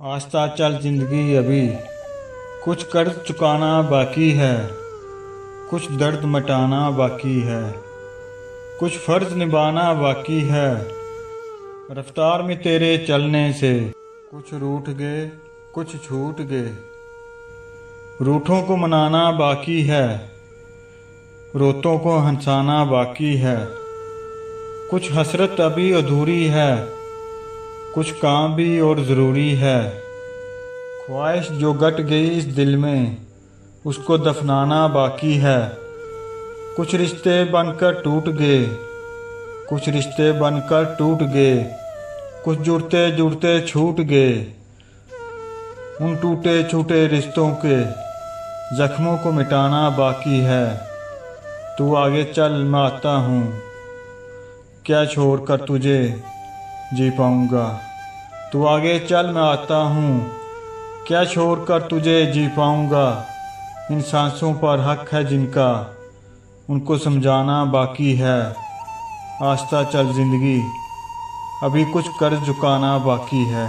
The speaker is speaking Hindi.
आस्ता चल जिंदगी अभी कुछ कर्ज चुकाना बाकी है, कुछ दर्द मिटाना बाकी है, कुछ फर्ज निभाना बाकी है। रफ्तार में तेरे चलने से कुछ रूठ गए कुछ छूट गए। रूठों को मनाना बाकी है, रोतों को हंसाना बाकी है। कुछ हसरत अभी अधूरी है, कुछ काम भी और ज़रूरी है। ख्वाहिश जो गट गई इस दिल में उसको दफनाना बाकी है। कुछ रिश्ते बनकर टूट गए, कुछ रिश्ते बनकर टूट गए। कुछ जुड़ते जुड़ते छूट गए। उन टूटे छूटे रिश्तों के जख्मों को मिटाना बाकी है। तू आगे चल मैं आता हूँ, क्या छोड़ कर तुझे जी पाऊँगा। तू आगे चल मैं आता हूँ, क्या छोड़ कर तुझे जी पाऊँगा। इन सांसों पर हक है जिनका उनको समझाना बाकी है। आस्ता चल जिंदगी अभी कुछ कर्ज चुकाना बाकी है।